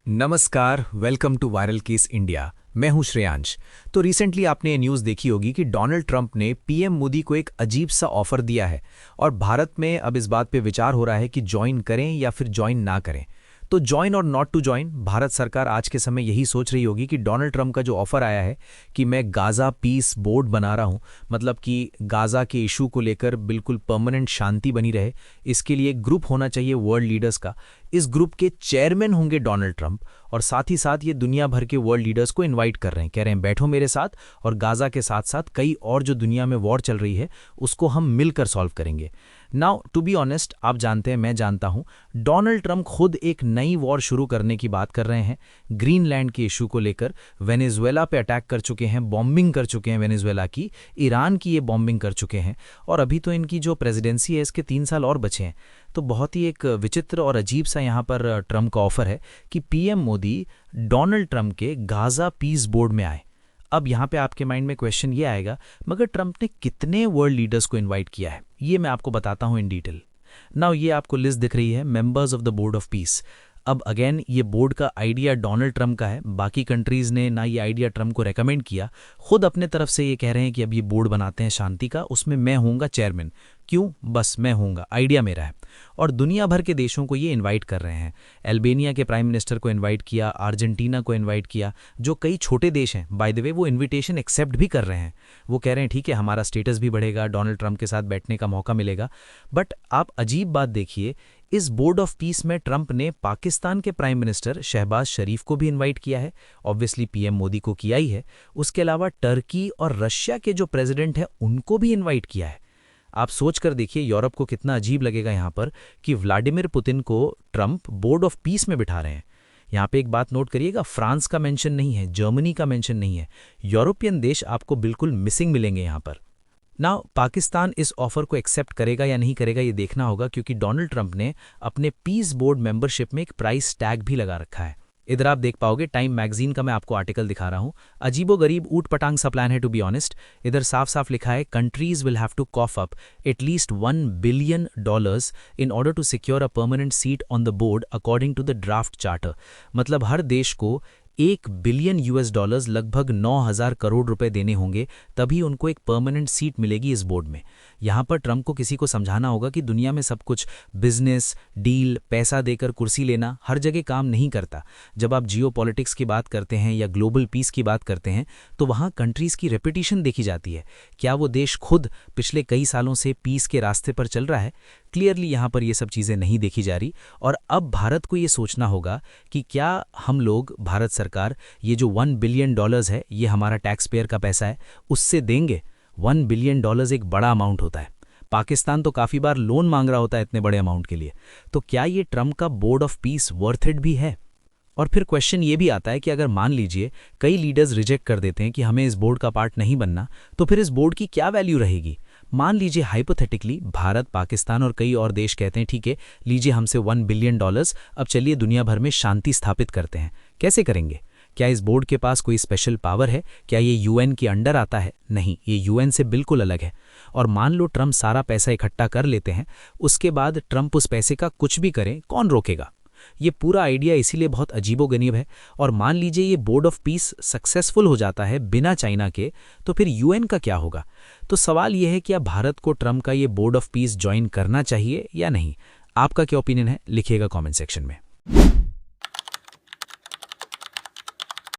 नमस्कार, welcome to viral case India. मैं हूं श्रेयांश। तो रिसेंटली आपने ये न्यूज़ देखी होगी कि डोनाल्ड ट्रंप ने पीएम मोदी को एक अजीब सा ऑफर दिया है और भारत में अब इस बात पे विचार हो रहा है कि ज्वाइन करें या फिर ज्वाइन ना करें। तो ज्वाइन और नॉट टू ज्वाइन, भारत सरकार आज के समय यही सोच रही होगी कि डोनाल्ड ट्रंप का जो ऑफर आया है कि मैं गाज़ा पीस बोर्ड बना रहा हूं, मतलब कि गाज़ा के इशू को लेकर बिल्कुल परमानेंट शांति बनी रहे, इसके लिए एक ग्रुप होना चाहिए वर्ल्ड लीडर्स का। इस ग्रुप के चेयरमैन होंगे डोनाल्ड ट्रंप और साथ ही साथ ये दुनिया भर के वर्ल्ड लीडर्स को इनवाइट कर रहे हैं, कह रहे हैं बैठो मेरे साथ और गाज़ा के साथ साथ कई और जो दुनिया में वॉर चल रही है उसको हम मिलकर सॉल्व करेंगे। नाउ टू बी ऑनेस्ट, आप जानते हैं, मैं जानता हूं, डोनाल्ड ट्रंप खुद एक नई वॉर शुरू करने की बात कर रहे हैं। ग्रीनलैंड के इशू को लेकर वेनेजुएला पे अटैक कर चुके हैं, बॉम्बिंग कर चुके हैं वेनेजुएला की, ईरान की ये बॉम्बिंग कर चुके हैं और अभी तो इनकी जो प्रेसिडेंसी है इसके 3 साल और बचे हैं। तो बहुत ही एक विचित्र और अजीब सा यहाँ पर ट्रंप का ऑफर है कि पीएम मोदी डोनाल्ड ट्रंप के गाज़ा पीस बोर्ड में आए। अब यहाँ पे आपके माइंड में क्वेश्चन ये आएगा, मगर ट्रंप ने कितने वर्ल्ड लीडर्स को इनवाइट किया है, ये मैं आपको बताता हूँ इन डिटेल। नाउ ये आपको लिस्ट दिख रही है, members of the board of peace. अब अगेन ये बोर्ड का आइडिया डोनाल्ड ट्रंप का है, बाकी कंट्रीज़ ने ना ये आइडिया ट्रंप को रेकमेंड किया, खुद अपने तरफ से ये कह रहे हैं कि अब ये बोर्ड बनाते हैं शांति का, उसमें मैं होऊंगा चेयरमैन। क्यों? बस मैं होऊंगा, आइडिया मेरा है। और दुनिया भर के देशों को ये इनवाइट कर रहे हैं। अल्बानिया के प्राइम मिनिस्टर को इनवाइट किया, अर्जेंटीना को इनवाइट किया, जो कई छोटे देश हैं बाय द वे, वो इनविटेशन एक्सेप्ट भी कर रहे हैं। वो कह रहे हैं ठीक है, हमारा स्टेटस भी बढ़ेगा, डोनाल्ड ट्रंप के साथ बैठने का मौका मिलेगा। बट आप अजीब बात देखिए, इस बोर्ड ऑफ पीस में ट्रंप ने पाकिस्तान के प्राइम मिनिस्टर शहबाज शरीफ को भी इनवाइट किया है, ऑब्वियसली पीएम मोदी को किया ही है। उसके अलावा टर्की और रशिया के जो प्रेसिडेंट हैं उनको भी इनवाइट किया है। आप सोच कर देखिए यूरोप को कितना अजीब लगेगा यहाँ पर कि व्लादिमीर पुतिन को ट्रंप बोर्ड ऑफ पीस में बिठा रहे हैं। यहाँ पे एक बात नोट करिएगा, फ्रांस का मेंशन नहीं है, जर्मनी का मेंशन नहीं है, यूरोपियन देश आपको बिल्कुल मिसिंग मिलेंगे यहाँ पर। नाउ पाकिस्तान इस ऑफर को एक्सेप्ट करेगा या नहीं करेगा ये देखना होगा, क्योंकि डोनाल्ड ट्रंप ने अपने पीस बोर्ड मेंबरशिप में एक प्राइस टैग भी लगा रखा है। इधर आप देख पाओगे, टाइम मैगजीन का मैं आपको आर्टिकल दिखा रहा हूं। अजीबो गरीब ऊट पटांग सा प्लान है टू बी ऑनेस्ट। इधर साफ साफ लिखा है, countries will have to cough up at least $1 billion in order to secure a permanent seat on the board according to the draft charter. मतलब हर देश को $1 बिलियन लगभग 9,000 करोड़ रुपए देने होंगे, तभी उनको एक परमानेंट सीट मिलेगी इस बोर्ड में। यहाँ पर ट्रंप को किसी को समझाना होगा कि दुनिया में सब कुछ बिजनेस डील, पैसा देकर कुर्सी लेना हर जगह काम नहीं करता। जब आप जियोपॉलिटिक्स की बात करते हैं या ग्लोबल पीस की बात करते हैं तो वहाँ कंट्रीज़ की रेपुटेशन देखी जाती है। क्या वो देश खुद पिछले कई सालों से पीस के रास्ते पर चल रहा है? क्लियरली यहाँ पर ये सब चीज़ें नहीं देखी जा रही। और अब भारत को ये सोचना होगा कि क्या हम लोग, भारत सरकार, ये जो $1 बिलियन है, ये हमारा टैक्स पेयर का पैसा है, उससे देंगे? $1 बिलियन एक बड़ा अमाउंट होता है। पाकिस्तान तो काफ़ी बार लोन मांग रहा होता है इतने बड़े अमाउंट के लिए। तो क्या ये ट्रंप का board of peace worth it भी है? और फिर क्वेश्चन ये भी आता है कि अगर मान लीजिए कई लीडर्स रिजेक्ट कर देते हैं कि हमें इस बोर्ड का पार्ट नहीं बनना, तो फिर इस बोर्ड की क्या वैल्यू रहेगी? मान लीजिए हाइपोथेटिकली भारत, पाकिस्तान और कई और देश कहते हैं ठीक है, लीजिए हमसे $1 बिलियन, अब चलिए दुनिया भर में शांति स्थापित करते हैं। कैसे करेंगे? क्या इस बोर्ड के पास कोई स्पेशल पावर है? क्या ये यूएन के अंडर आता है? नहीं, ये यूएन से बिल्कुल अलग है। और मान लो ट्रंप सारा पैसा इकट्ठा कर लेते हैं, उसके बाद ट्रंप उस पैसे का कुछ भी करें, कौन रोकेगा? ये पूरा आइडिया इसीलिए बहुत अजीबोगरीब है। और मान लीजिए ये बोर्ड ऑफ पीस सक्सेसफुल हो जाता है बिना चाइना के, तो फिर यूएन का क्या होगा? तो सवाल यह है कि अब भारत को ट्रंप का ये बोर्ड ऑफ पीस ज्वाइन करना चाहिए या नहीं? आपका क्या ओपिनियन है? लिखिएगा कमेंट सेक्शन में।